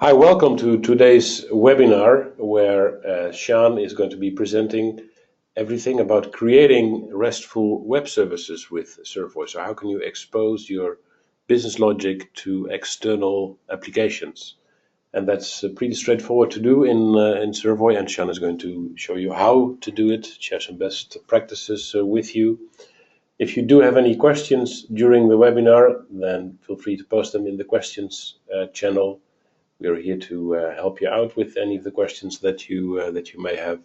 Hi, welcome to today's webinar where Sean is going to be presenting everything about creating RESTful web services with Servoy. So how can you expose your business logic to external applications? And that's pretty straightforward to do in Servoy, and Sean is going to show you how to do it, share some best practices with you. If you do have any questions during the webinar, then feel free to post them in the questions channel. We are here to help you out with any of the questions that you may have.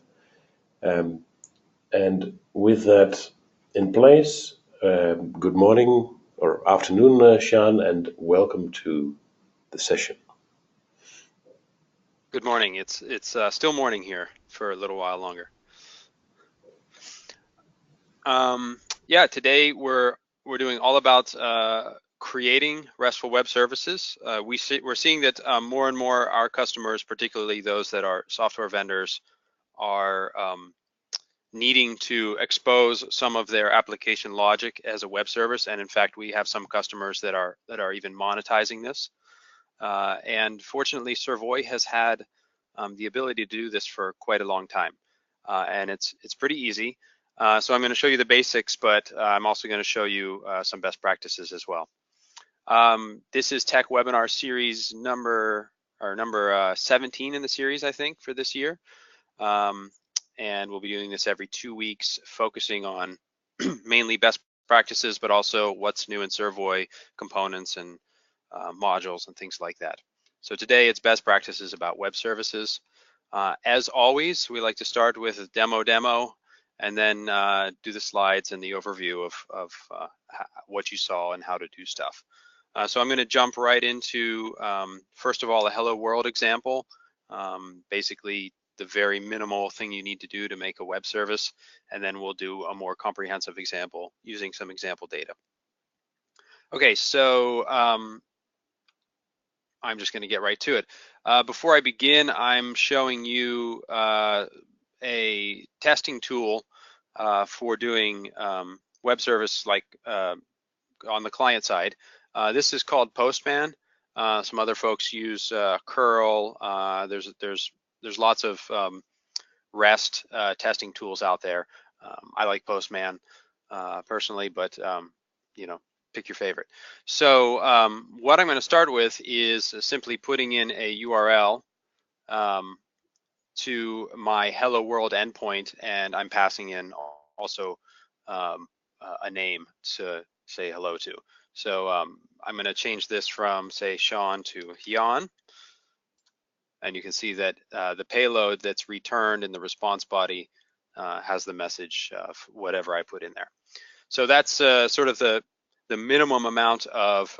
And with that in place, good morning or afternoon, Sean, and welcome to the session. Good morning. It's still morning here for a little while longer. Yeah, today we're doing all about creating RESTful web services. We're seeing that more and more our customers, particularly those that are software vendors, are needing to expose some of their application logic as a web service. And in fact, we have some customers that are even monetizing this. And fortunately, Servoy has had the ability to do this for quite a long time, and it's pretty easy. So I'm going to show you the basics, but I'm also going to show you some best practices as well. This is Tech Webinar Series number 17 in the series, I think, for this year. And we'll be doing this every 2 weeks, focusing on mainly best practices, but also what's new in Servoy components and modules and things like that. So today it's best practices about web services. As always, we like to start with a demo, and then do the slides and the overview of what you saw and how to do stuff. So I'm going to jump right into, first of all, a Hello World example. Basically, the very minimal thing you need to do to make a web service, and then we'll do a more comprehensive example using some example data. Okay, so I'm just going to get right to it. Before I begin, I'm showing you a testing tool for doing web service like on the client side. This is called Postman. Some other folks use curl. There's lots of REST testing tools out there. I like Postman personally, but you know, pick your favorite. So what I'm going to start with is simply putting in a URL to my Hello World endpoint, and I'm passing in also a name to say hello to. So I'm going to change this from, say, Sean to Hyun. And you can see that the payload that's returned in the response body has the message of whatever I put in there. So that's sort of the minimum amount of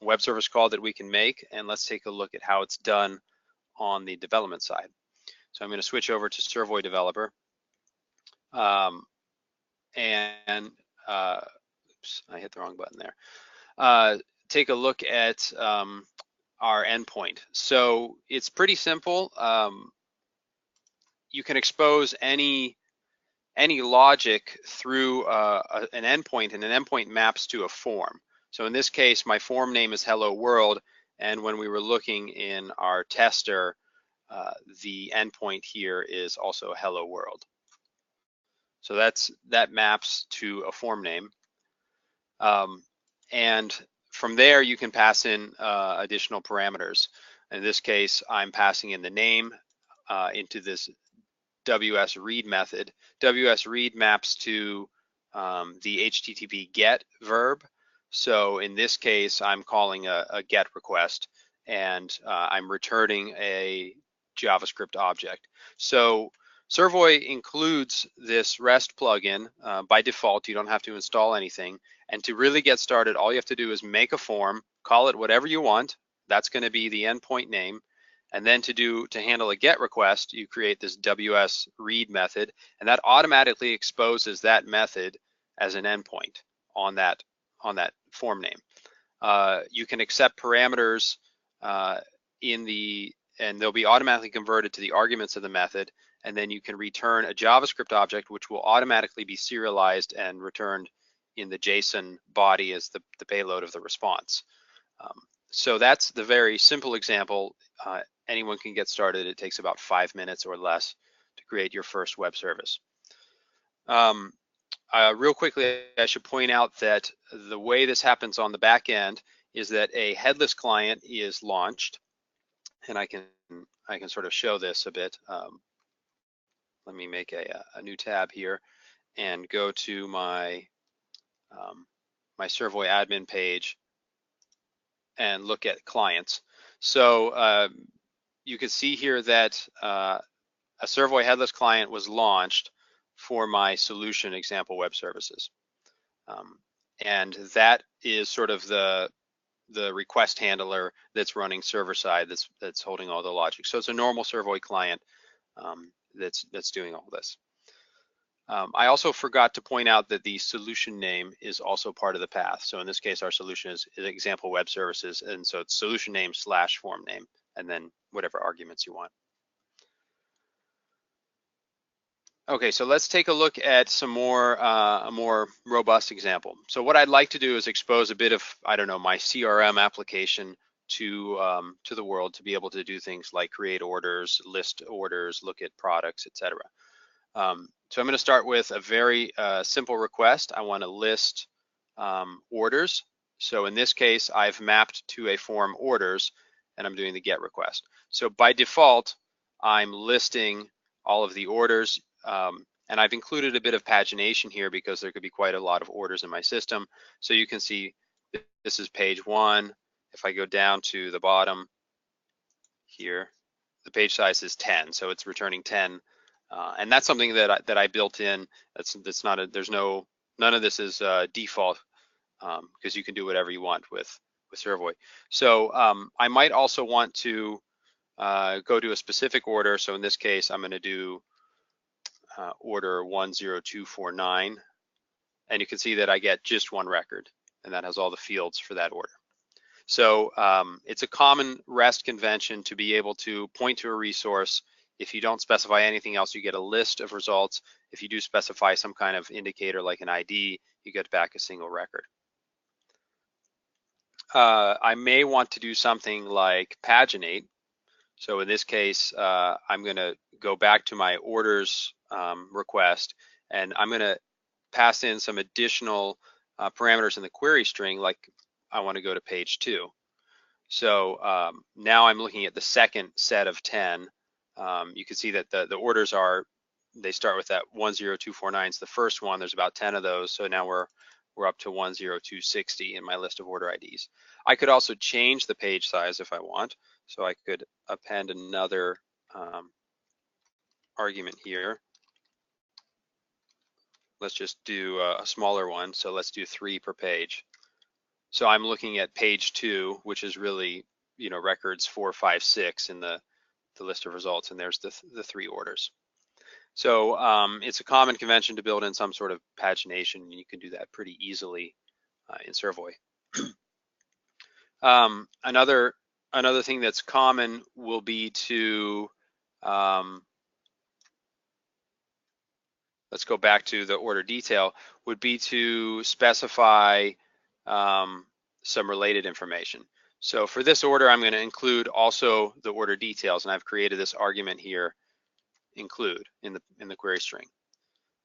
web service call that we can make. And let's take a look at how it's done on the development side. So I'm going to switch over to Servoy Developer. Oops, I hit the wrong button there. Take a look at our endpoint. So it's pretty simple. You can expose any logic through an endpoint, and an endpoint maps to a form. So in this case, my form name is Hello World, and when we were looking in our tester, the endpoint here is also Hello World. So that maps to a form name. And from there, you can pass in additional parameters. In this case, I'm passing in the name into this WSRead method. WSRead maps to the HTTP GET verb. So in this case, I'm calling a GET request, and I'm returning a JavaScript object. So Servoy includes this REST plugin by default. You don't have to install anything. And to really get started, all you have to do is make a form, call it whatever you want. That's going to be the endpoint name. And then to handle a GET request, you create this WSRead method, and that automatically exposes that method as an endpoint on that form name. You can accept parameters and they'll be automatically converted to the arguments of the method, and then you can return a JavaScript object which will automatically be serialized and returned in the JSON body as the payload of the response. So that's the very simple example. Anyone can get started. It takes about 5 minutes or less to create your first web service. Real quickly, I should point out that the way this happens on the back end is that a headless client is launched, and I can sort of show this a bit. Let me make a new tab here and go to my my Servoy admin page and look at clients. So you can see here that a Servoy headless client was launched for my solution example web services. And that is sort of the request handler that's running server side, that's holding all the logic. So it's a normal Servoy client that's doing all this. I also forgot to point out that the solution name is also part of the path. So in this case, our solution is example web services, and so it's solution name / form name, and then whatever arguments you want. Okay, so let's take a look at some more a more robust example. So what I'd like to do is expose a bit of, I don't know, my CRM application to the world, to be able to do things like create orders, list orders, look at products, etc. So I'm going to start with a very simple request. I want to list orders. So in this case, I've mapped to a form orders, and I'm doing the GET request. So by default, I'm listing all of the orders, and I've included a bit of pagination here because there could be quite a lot of orders in my system. So you can see this is page 1. If I go down to the bottom here, the page size is 10, so it's returning 10. And that's something that I built in. That's not a, there's no, none of this is default, because you can do whatever you want with Servoy. So I might also want to go to a specific order. So in this case, I'm going to do order 10249, and you can see that I get just one record, and that has all the fields for that order. So it's a common REST convention to be able to point to a resource. If you don't specify anything else, you get a list of results. If you do specify some kind of indicator like an ID, you get back a single record. I may want to do something like paginate. So in this case, I'm going to go back to my orders request, and I'm going to pass in some additional parameters in the query string, like I want to go to page 2. So now I'm looking at the second set of 10. You can see that the orders are, they start with that 10249 is the first one. There's about 10 of those. So now we're up to 10260 in my list of order IDs. I could also change the page size if I want. So I could append another argument here. Let's just do a smaller one. So let's do 3 per page. So I'm looking at page 2, which is really, you know, records 4, 5, 6 in the list of results, and there's the 3 orders. So it's a common convention to build in some sort of pagination, and you can do that pretty easily in Servoy. Another thing that's common will be to let's go back to the order detail, would be to specify some related information. So for this order, I'm going to include also the order details, and I've created this argument here, include, in the query string.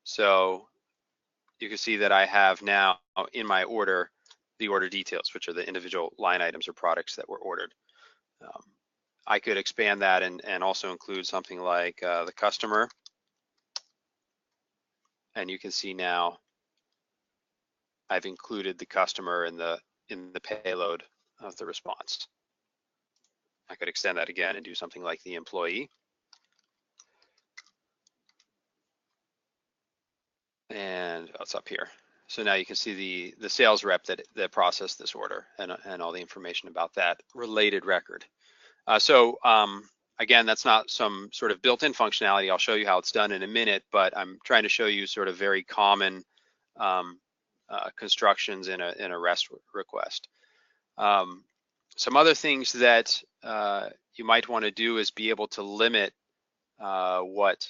So you can see that I have now in my order the order details, which are the individual line items or products that were ordered. I could expand that and also include something like the customer, and you can see now I've included the customer in the payload of the response. I could extend that again and do something like the employee. And it's up here. So now you can see the sales rep that processed this order and all the information about that related record. Again, that's not some sort of built-in functionality. I'll show you how it's done in a minute, but I'm trying to show you sort of very common constructions in a REST request. Some other things that you might want to do is be able to limit what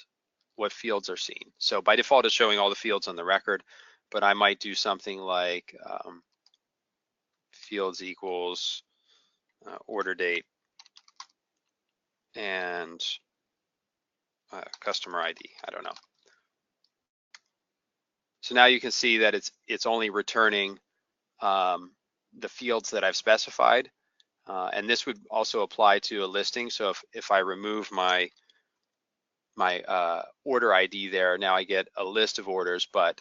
fields are seen. So by default, it's showing all the fields on the record, but I might do something like fields equals order date, and customer ID. I don't know. So now you can see that it's only returning the fields that I've specified, and this would also apply to a listing. So if I remove my order ID there, now I get a list of orders, but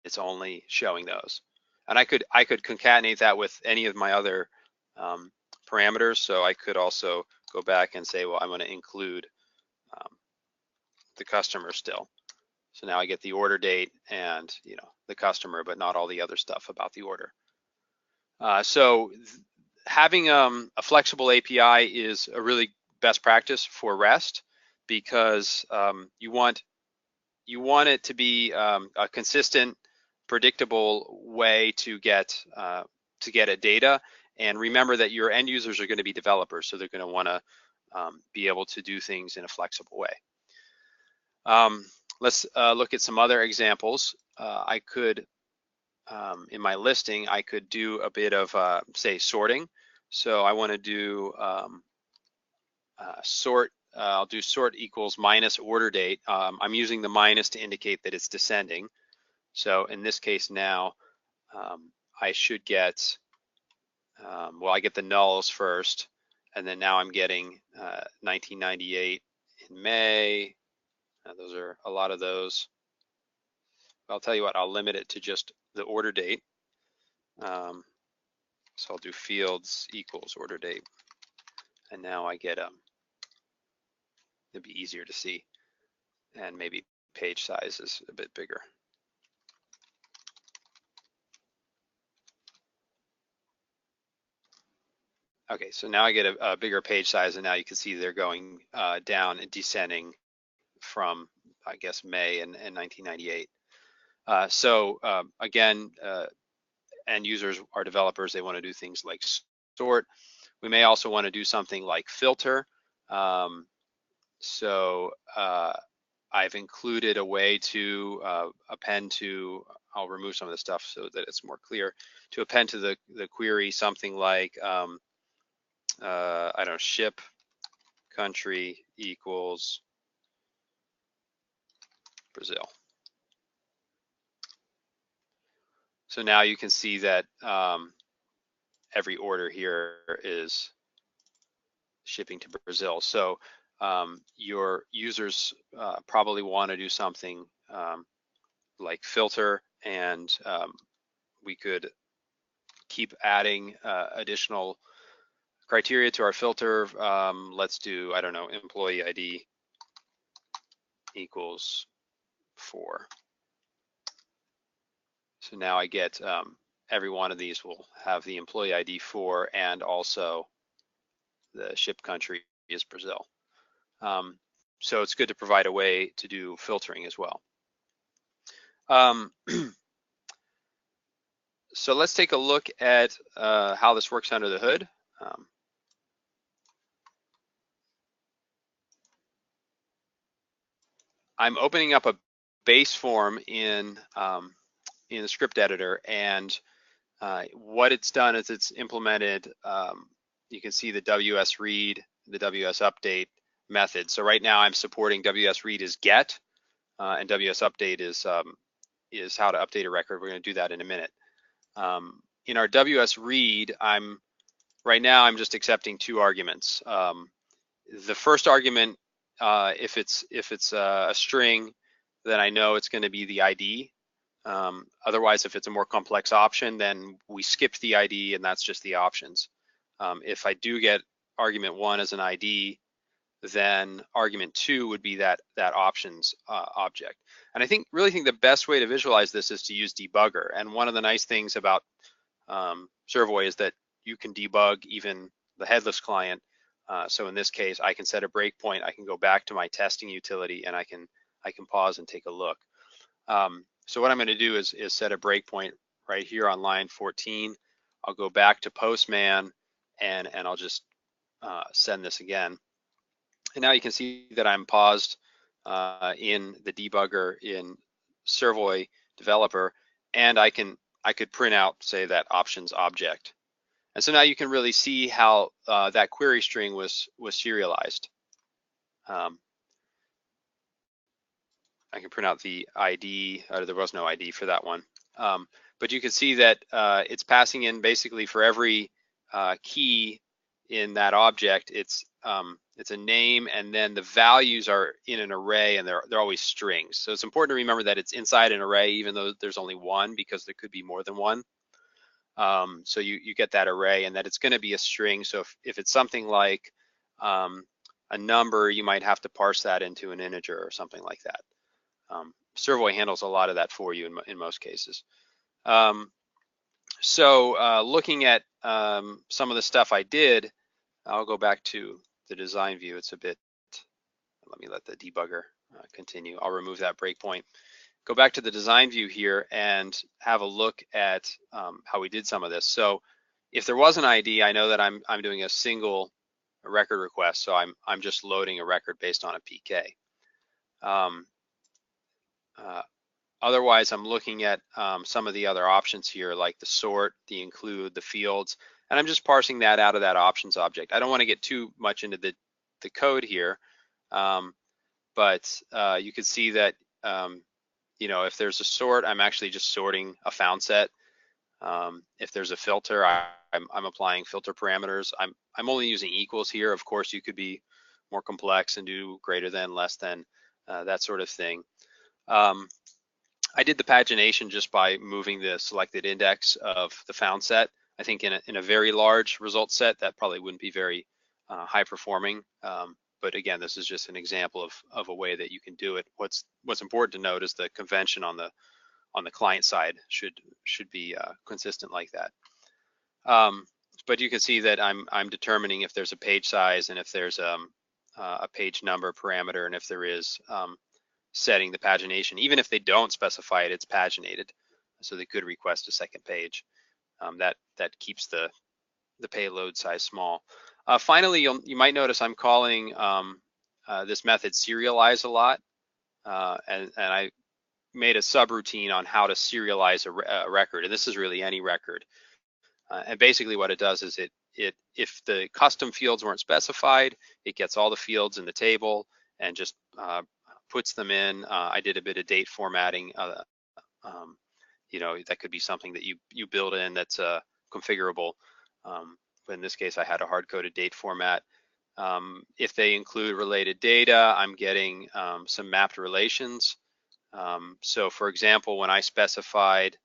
it's only showing those. And I could concatenate that with any of my other parameters. So I could also go back and say, well, I'm going to include the customer still. So now I get the order date and the customer, but not all the other stuff about the order. So having a flexible API is a really best practice for REST, because you want it to be a consistent, predictable way to get at data. And remember that your end users are going to be developers, so they're going to want to be able to do things in a flexible way. Let's look at some other examples. I could, in my listing, I could do a bit of, say, sorting. So I want to do sort. I'll do sort equals minus order date. I'm using the minus to indicate that it's descending. So in this case now, I should get, well, I get the nulls first, and then now I'm getting 1998 in May. Those are a lot of those. I'll tell you what, I'll limit it to just the order date. So I'll do fields equals order date. And now I get, it'd be easier to see. And maybe page size is a bit bigger. Okay, so now I get a bigger page size, and now you can see they're going down and descending from, I guess, May and 1998. So again, end users are developers. They want to do things like sort. We may also want to do something like filter. So I've included a way to append to, I'll remove some of the stuff so that it's more clear, to append to the query something like, I don't know, ship country equals Brazil. So now you can see that every order here is shipping to Brazil. So your users probably want to do something like filter, and we could keep adding additional criteria to our filter. Let's do, I don't know, employee ID equals 4. So now I get every one of these will have the employee ID 4, and also the ship country is Brazil. So it's good to provide a way to do filtering as well. So let's take a look at how this works under the hood. I'm opening up a base form in the script editor, and what it's done is it's implemented, you can see the WS read, the WS update method. So right now I'm supporting WS read as get, and WS update is how to update a record. We're going to do that in a minute. In our WS read, right now I'm just accepting 2 arguments. The first argument, if it's a string, then I know it's going to be the ID. Otherwise, if it's a more complex option, then we skip the ID, and that's just the options. If I do get argument 1 as an ID, then argument 2 would be that options object. And I really think the best way to visualize this is to use debugger. And one of the nice things about Servoy is that you can debug even the headless client. So in this case, I can set a breakpoint. I can go back to my testing utility, and I can pause and take a look. So what I'm going to do is set a breakpoint right here on line 14. I'll go back to Postman, and I'll just send this again. And now you can see that I'm paused in the debugger in Servoy developer, and I could print out, say, that options object. And so now you can really see how that query string was serialized. I can print out the ID. There was no ID for that one. But you can see that it's passing in basically for every key in that object. It's a name, and then the values are in an array, and they're always strings. So it's important to remember that it's inside an array, even though there's only one, because there could be more than one. So you get that array, and that it's going to be a string. So if it's something like a number, you might have to parse that into an integer or something like that. Servoy handles a lot of that for you in most cases. So looking at some of the stuff I did, I'll go back to the design view. It's a bit, let the debugger continue. I'll remove that breakpoint. Go back to the design view here and have a look at how we did some of this. So if there was an ID, I know that I'm doing a single record request, so I'm just loading a record based on a PK. Otherwise, I'm looking at some of the other options here, like the sort, the include, the fields, and I'm just parsing that out of that options object. I don't want to get too much into the code here, but you can see that if there's a sort, I'm actually just sorting a found set. If there's a filter, I'm applying filter parameters. I'm only using equals here. Of course, you could be more complex and do greater than, less than, that sort of thing. I did the pagination just by moving the selected index of the found set. I think in a very large result set, that probably wouldn't be very high performing. But again, this is just an example of a way that you can do it. What's important to note is the convention on the client side should be consistent like that. But you can see that I'm determining if there's a page size, and if there's a page number parameter, and if there is setting the pagination. Even if they don't specify it, it's paginated, so they could request a second page. That keeps the payload size small. Finally, you might notice I'm calling this method serialize a lot, and I made a subroutine on how to serialize a record, and this is really any record. And basically what it does is if the custom fields weren't specified, it gets all the fields in the table and just puts them in. I did a bit of date formatting. That could be something that you build in that's configurable. But in this case, I had a hard-coded date format. If they include related data, I'm getting some mapped relations. So for example, when I specified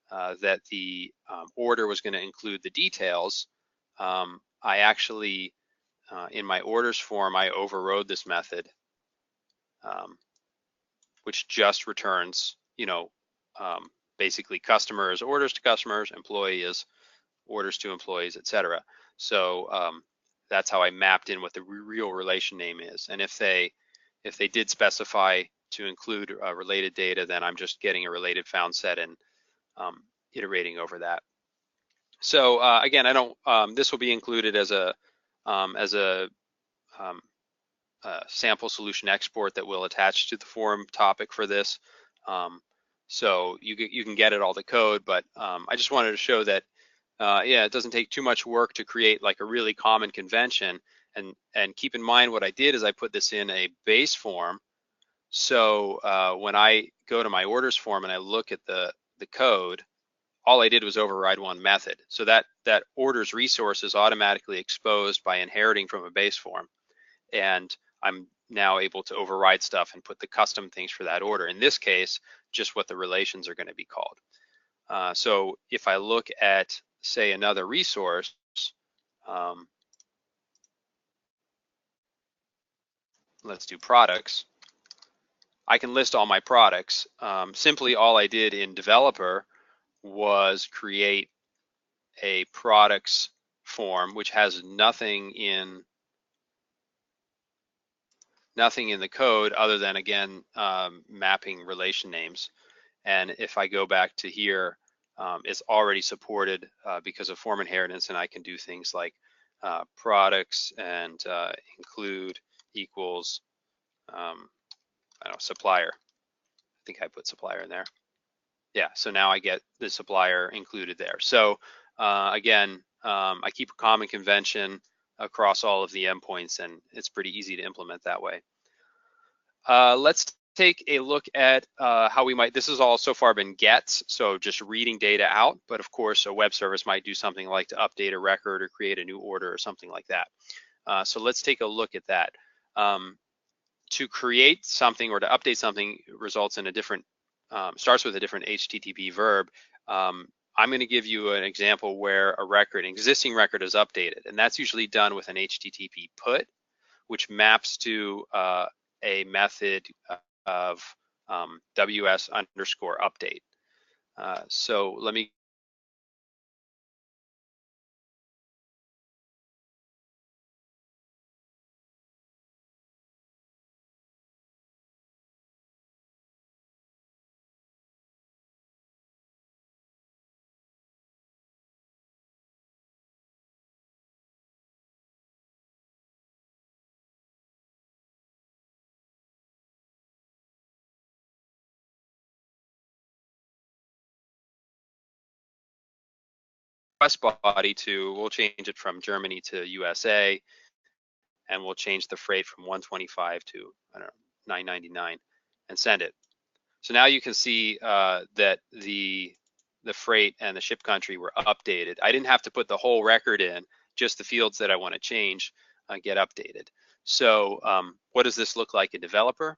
that the order was going to include the details, I actually, in my orders form, I overrode this method, which just returns, basically customers, orders to customers, employees, orders to employees, etc. So that's how I mapped in what the real relation name is. And if they did specify to include related data, then I'm just getting a related found set and iterating over that. So again, I don't. This will be included as a sample solution export that will attach to the forum topic for this. So you can get it all the code, but I just wanted to show that it doesn't take too much work to create like a really common convention. And keep in mind, what I did is I put this in a base form. So when I go to my orders form and I look at the code, all I did was override one method. So that orders resource is automatically exposed by inheriting from a base form. And I'm now able to override stuff and put the custom things for that order. In this case, just what the relations are going to be called. So if I look at, say, another resource, let's do products. I can list all my products. Simply all I did in developer was create a products form, which has nothing in the code other than, again, mapping relation names. And if I go back to here, it's already supported because of form inheritance, and I can do things like products and include equals, I don't know, supplier. I think I put supplier in there. Yeah, so now I get the supplier included there. So again, I keep a common convention across all of the endpoints, and it's pretty easy to implement that way. Let's take a look at how we might, this has all so far been gets, so just reading data out, but of course a web service might do something like to update a record or create a new order or something like that. So let's take a look at that. To create something or to update something results in a different, starts with a different HTTP verb. I'm going to give you an example where a record, an existing record is updated, and that's usually done with an HTTP put, which maps to a method of WS underscore update. So let me request body to, we'll change it from Germany to USA, and we'll change the freight from 125 to, I don't know, 999 and send it. So now you can see that the freight and the ship country were updated. I didn't have to put the whole record in, just the fields that I want to change get updated. So what does this look like in Developer?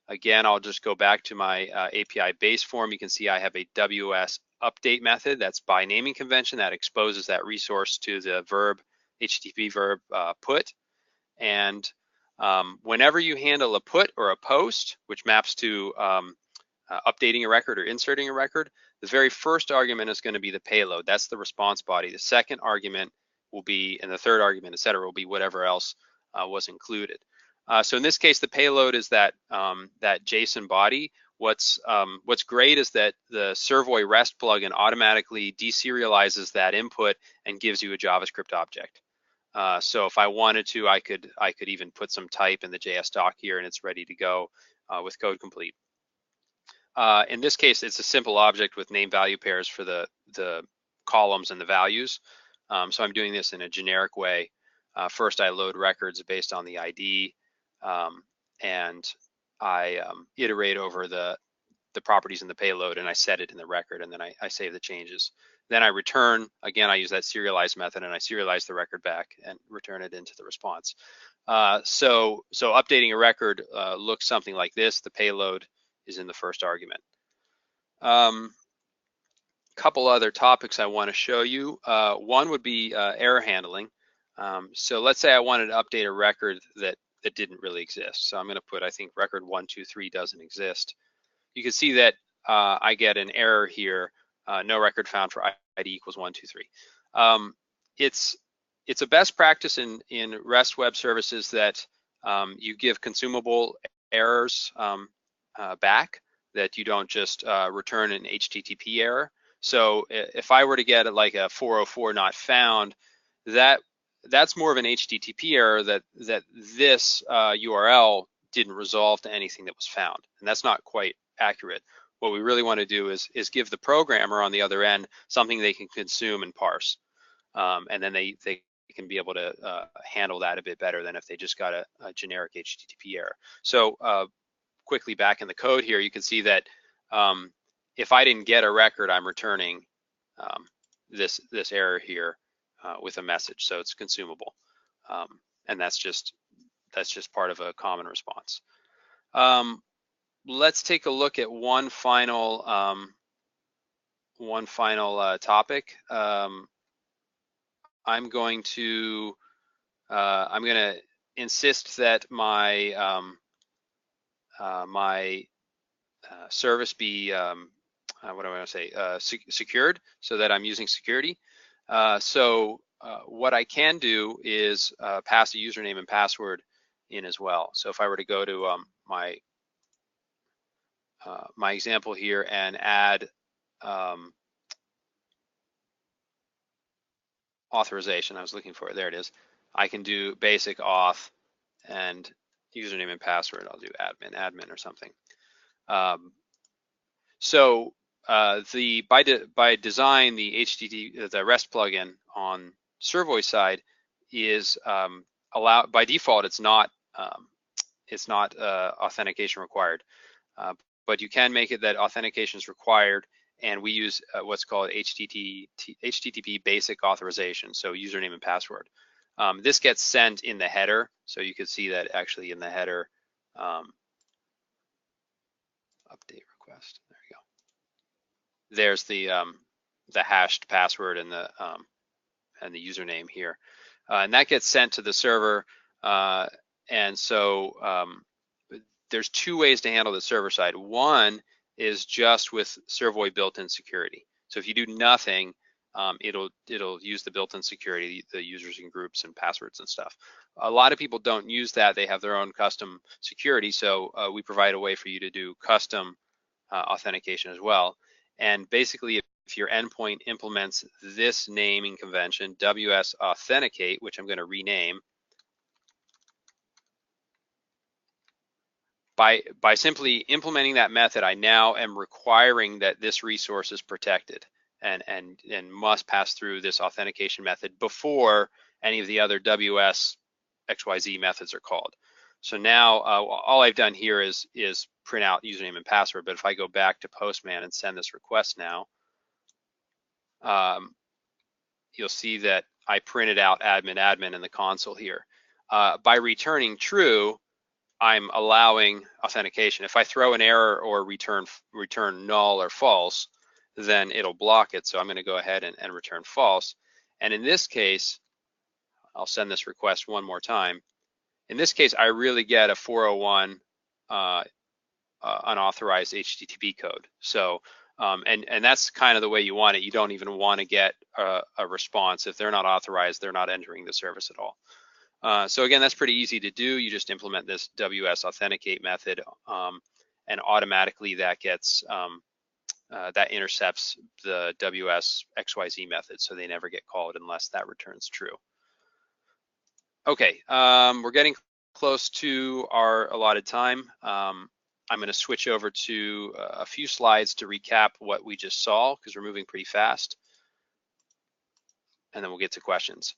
Again, I'll just go back to my API base form. You can see I have a WS update method. That's by naming convention that exposes that resource to the verb, HTTP verb put. And whenever you handle a put or a post, which maps to updating a record or inserting a record, the very first argument is going to be the payload. That's the response body. The second argument will be, and the third argument, et cetera, will be whatever else was included. So in this case, the payload is that that JSON body. What's great is that the Servoy REST plugin automatically deserializes that input and gives you a JavaScript object. So if I wanted to, I could even put some type in the JS doc here, and it's ready to go with code complete. In this case, it's a simple object with name value pairs for the columns and the values. So I'm doing this in a generic way. First, I load records based on the ID, and I iterate over the properties in the payload, and I set it in the record, and then I save the changes. Then I return, again, I use that serialize method, and I serialize the record back and return it into the response. So updating a record looks something like this. The payload is in the first argument. Couple other topics I want to show you. One would be error handling. So let's say I wanted to update a record that didn't really exist. So I'm going to put, I think record 123 doesn't exist. You can see that I get an error here, no record found for ID equals 123. It's a best practice in REST web services that you give consumable errors back, that you don't just return an HTTP error. So if I were to get like a 404 not found, that's more of an HTTP error that this URL didn't resolve to anything that was found, and that's not quite accurate. What we really want to do is give the programmer on the other end something they can consume and parse, and then they can be able to handle that a bit better than if they just got a generic HTTP error. So quickly back in the code here, you can see that if I didn't get a record, I'm returning this error here with a message, so it's consumable, and that's just part of a common response. Let's take a look at one final topic. I'm going to insist that my service be what do I want to say, secured, so that I'm using security. So what I can do is pass a username and password in as well. So if I were to go to my example here and add authorization, I was looking for it, there it is. I can do basic auth and username and password. I'll do admin or something. So by design, the the REST plugin on Servoy side is allowed by default. It's not authentication required, but you can make it that authentication is required, and we use what's called HTTP basic authorization, so username and password. This gets sent in the header, so you can see that actually in the header. Update request. There you go. There's the hashed password and the username here, and that gets sent to the server. And so there's two ways to handle the server side. One is just with Servoy built-in security. So if you do nothing, it'll use the built-in security, the users and groups and passwords and stuff. A lot of people don't use that. They have their own custom security. So we provide a way for you to do custom authentication as well. And basically, if your endpoint implements this naming convention, WS Authenticate, which I'm going to rename, by simply implementing that method, I now am requiring that this resource is protected and must pass through this authentication method before any of the other WS XYZ methods are called. So now all I've done here is print out username and password. But if I go back to Postman and send this request now, you'll see that I printed out admin in the console here. By returning true, I'm allowing authentication. If I throw an error or return null or false, then it'll block it. So I'm going to go ahead and return false. And in this case, I'll send this request one more time. In this case, I really get a 401 unauthorized HTTP code. So, and that's kind of the way you want it. You don't even want to get a response. If they're not authorized, they're not entering the service at all. So again, that's pretty easy to do. You just implement this WS Authenticate method, and automatically that gets that intercepts the WS XYZ method, so they never get called unless that returns true. Okay, we're getting close to our allotted time. I'm going to switch over to a few slides to recap what we just saw, because we're moving pretty fast, and then we'll get to questions.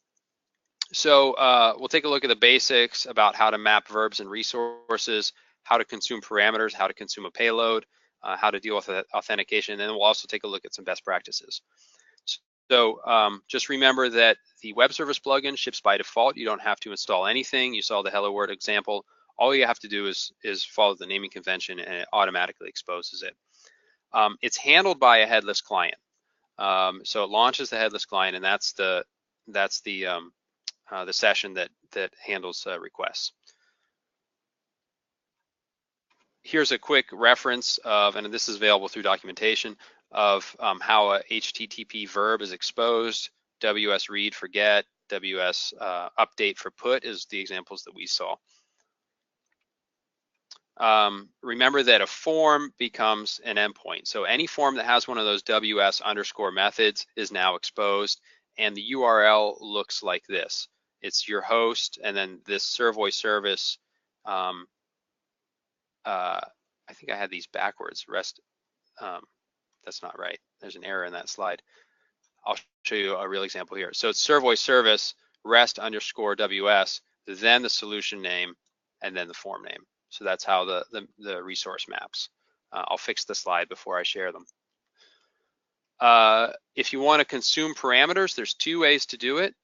So we'll take a look at the basics about how to map verbs and resources, how to consume parameters, how to consume a payload, how to deal with authentication, and then we'll also take a look at some best practices. So just remember that the web service plugin ships by default. You don't have to install anything. You saw the Hello World example. All you have to do is follow the naming convention, and it automatically exposes it. It's handled by a headless client. So it launches the headless client, and that's the session that handles requests. Here's a quick reference of, and this is available through documentation, of how a HTTP verb is exposed. WS read for get, WS update for put is the examples that we saw. Remember that a form becomes an endpoint. So any form that has one of those WS underscore methods is now exposed, and the URL looks like this. It's your host, and then this Servoy service. I think I had these backwards. REST. That's not right. There's an error in that slide. I'll show you a real example here. So it's Servoy service REST underscore WS, then the solution name, and then the form name. So that's how the resource maps. I'll fix the slide before I share them. If you want to consume parameters, there's two ways to do it.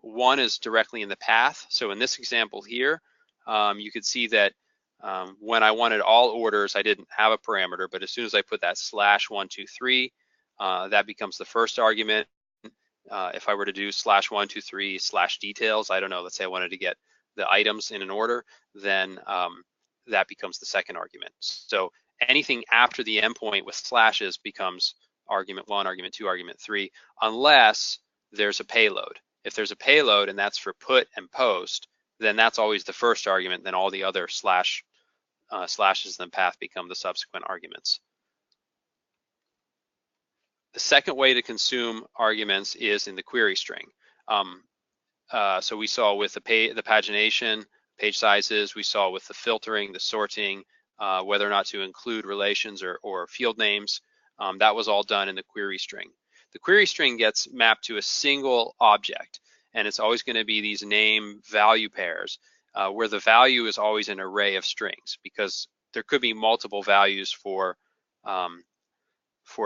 One is directly in the path. So in this example here, you could see that when I wanted all orders, I didn't have a parameter, but as soon as I put that /123, that becomes the first argument. If I were to do /123 /details, I don't know, let's say I wanted to get the items in an order, then that becomes the second argument. So anything after the endpoint with slashes becomes argument 1, argument 2, argument 3, unless there's a payload. If there's a payload and that's for put and post, then that's always the first argument, then all the other slashes in the path become the subsequent arguments. The second way to consume arguments is in the query string. So we saw with the pagination, page sizes, we saw with the filtering, the sorting, whether or not to include relations or field names. That was all done in the query string. The query string gets mapped to a single object, and it's always going to be these name value pairs, where the value is always an array of strings, because there could be multiple values for a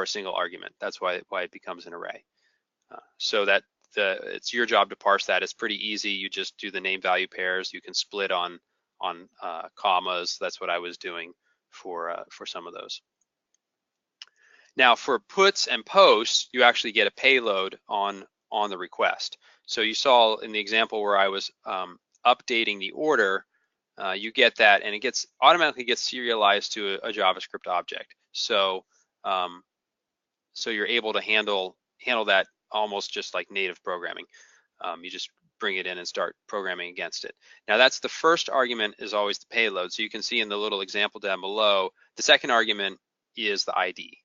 single argument. That's why it becomes an array. So that it's your job to parse that. It's pretty easy. You just do the name value pairs. You can split on commas. That's what I was doing for some of those. Now for puts and posts, you actually get a payload on the request. So you saw in the example where I was updating the order, you get that, and it automatically gets serialized to a JavaScript object. So so you're able to handle that almost just like native programming. You just bring it in and start programming against it. Now that's the first argument is always the payload. So you can see in the little example down below, the second argument is the ID.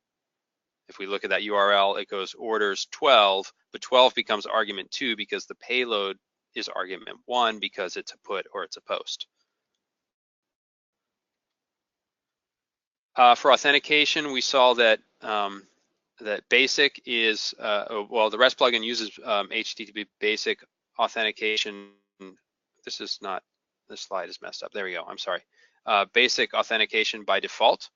If we look at that URL, it goes orders 12, but 12 becomes argument 2 because the payload is argument 1 because it's a put or it's a post. For authentication, we saw that that basic is, well, the REST plugin uses HTTP basic authentication. This slide is messed up. There we go, I'm sorry. Basic authentication by default.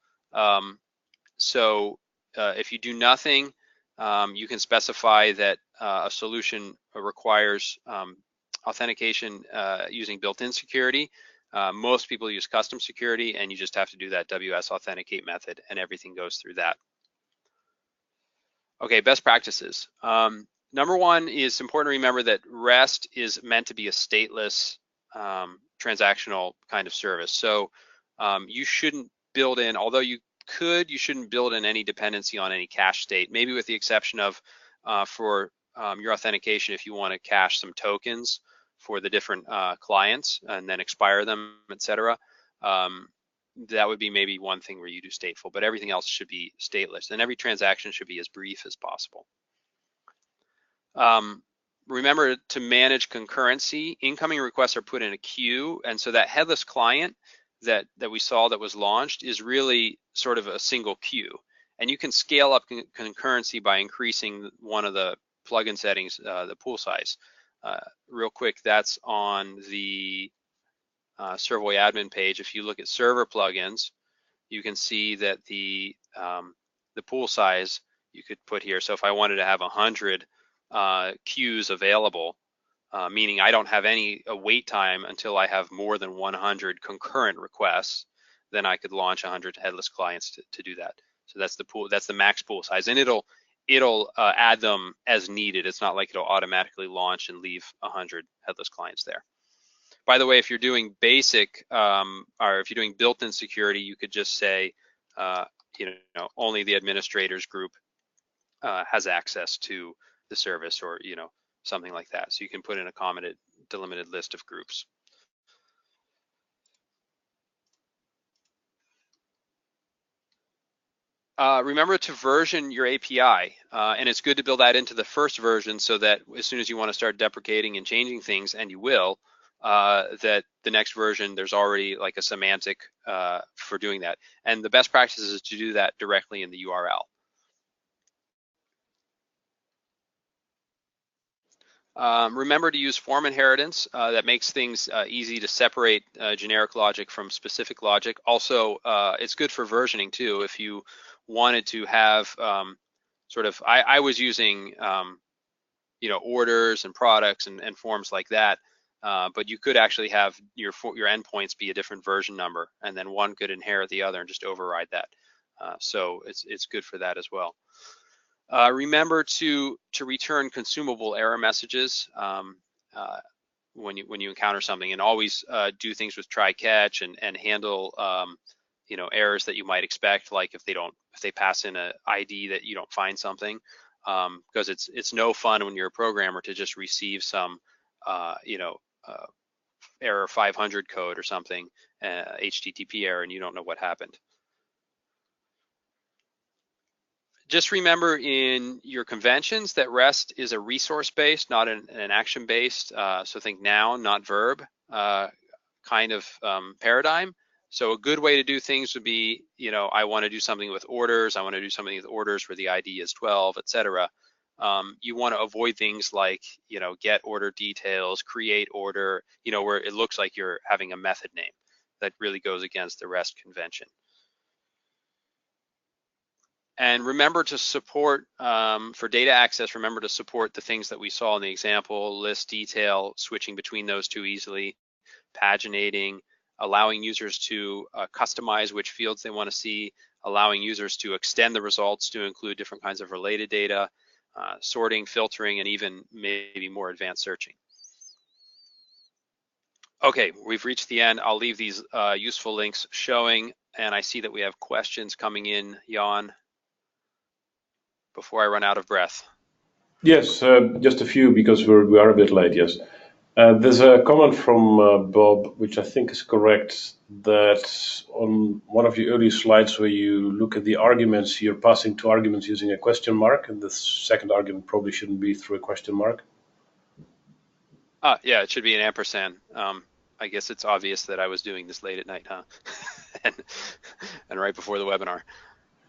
So if you do nothing, you can specify that a solution requires authentication using built-in security. Most people use custom security, and you just have to do that WS authenticate method, and everything goes through that. Okay, best practices. Number one is important to remember that REST is meant to be a stateless transactional kind of service. So you shouldn't build in, although you shouldn't build in any dependency on any cache state, maybe with the exception of for your authentication, if you want to cache some tokens for the different clients and then expire them, etc. That would be maybe one thing where you do stateful, but everything else should be stateless, and every transaction should be as brief as possible. Remember to manage concurrency. Incoming requests are put in a queue, and so that headless client that we saw that was launched is really sort of a single queue, and you can scale up concurrency by increasing one of the plugin settings, the pool size. Real quick, that's on the Servoy admin page. If you look at server plugins, you can see that the pool size you could put here. So if I wanted to have 100 queues available, meaning I don't have any wait time until I have more than 100 concurrent requests, then I could launch 100 headless clients to do that. So that's the pool. That's the max pool size, and it'll add them as needed. It's not like it'll automatically launch and leave 100 headless clients there. By the way, if you're doing basic or if you're doing built-in security, you could just say, only the administrators group has access to the service, or something like that. So you can put in a commented, delimited list of groups. Remember to version your API, and it's good to build that into the first version so that as soon as you want to start deprecating and changing things, and you will, that the next version there's already like a semantic for doing that. And the best practice is to do that directly in the URL. Remember to use form inheritance. That makes things easy to separate generic logic from specific logic. Also, it's good for versioning too. If you wanted to have I was using orders and products and forms like that, but you could actually have your endpoints be a different version number, and then one could inherit the other and just override that. So it's good for that as well. Remember to return consumable error messages when you encounter something, and always do things with try catch and handle errors that you might expect, like if they pass in an ID that you don't find something, because it's no fun when you're a programmer to just receive some error 500 code or something, HTTP error, and you don't know what happened. Just remember in your conventions that REST is a resource-based, not an action-based. So think noun, not verb, kind of paradigm. So a good way to do things would be, I want to do something with orders. I want to do something with orders where the ID is 12, etc. You want to avoid things like, get order details, create order, where it looks like you're having a method name. That really goes against the REST convention. And remember to support, for data access, remember to support the things that we saw in the example: list, detail, switching between those two easily, paginating, allowing users to customize which fields they want to see, allowing users to extend the results to include different kinds of related data, sorting, filtering, and even maybe more advanced searching. Okay, we've reached the end. I'll leave these useful links showing, and I see that we have questions coming in, Jan, before I run out of breath. Yes, just a few because we are a bit late, yes. There's a comment from Bob, which I think is correct, that on one of the early slides where you look at the arguments, you're passing two arguments using a question mark, and the second argument probably shouldn't be through a question mark. Yeah, it should be an ampersand. I guess it's obvious that I was doing this late at night, huh? and right before the webinar.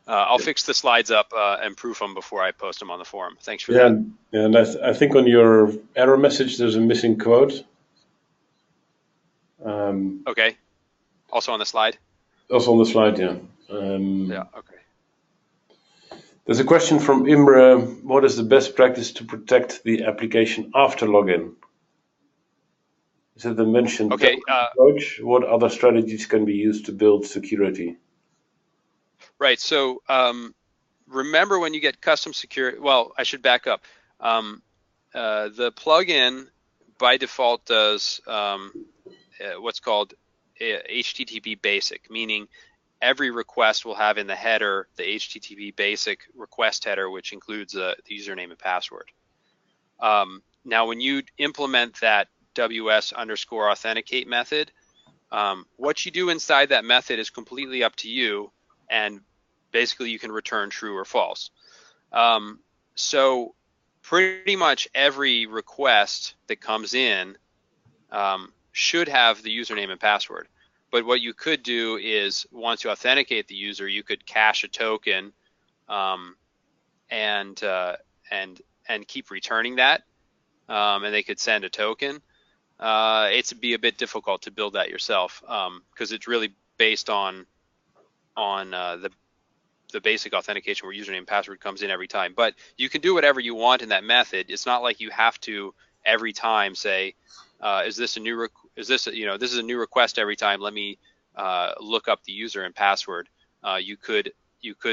I'll fix the slides up and proof them before I post them on the forum. Thanks for that. Yeah, and I think on your error message there's a missing quote. Okay. Also on the slide? Also on the slide, yeah. Yeah, okay. There's a question from Imre. What is the best practice to protect the application after login? Is it the mentioned approach? What other strategies can be used to build security? Right, so remember when you get custom security, well, I should back up. The plugin by default does what's called HTTP basic, meaning every request will have in the header the HTTP basic request header, which includes the username and password. Now, when you implement that WS_authenticate method, what you do inside that method is completely up to you, and basically you can return true or false. So pretty much every request that comes in should have the username and password. But what you could do is, once you authenticate the user, you could cache a token and keep returning that, and they could send a token. It'd be a bit difficult to build that yourself because it's really based on the basic authentication where username and password comes in every time. But you can do whatever you want in that method. It's not like you have to every time say, is this a new this is a new request every time, let me look up the user and password. You could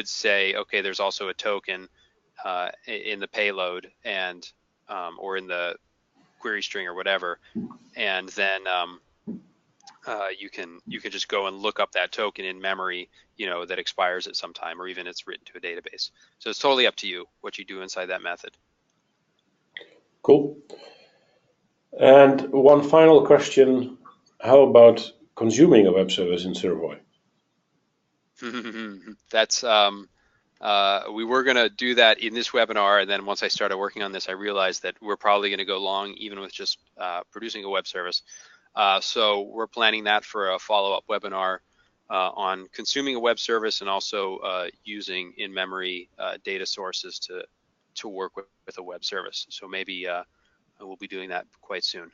say, okay, there's also a token in the payload and or in the query string or whatever, and then you can just go and look up that token in memory, that expires at some time, or even it's written to a database. So it's totally up to you what you do inside that method. Cool. And one final question: how about consuming a web service in Servoy? That's we were going to do that in this webinar, and then once I started working on this, I realized that we're probably going to go long even with just producing a web service. So we're planning that for a follow-up webinar on consuming a web service and also using in-memory data sources to work with a web service. So maybe we'll be doing that quite soon.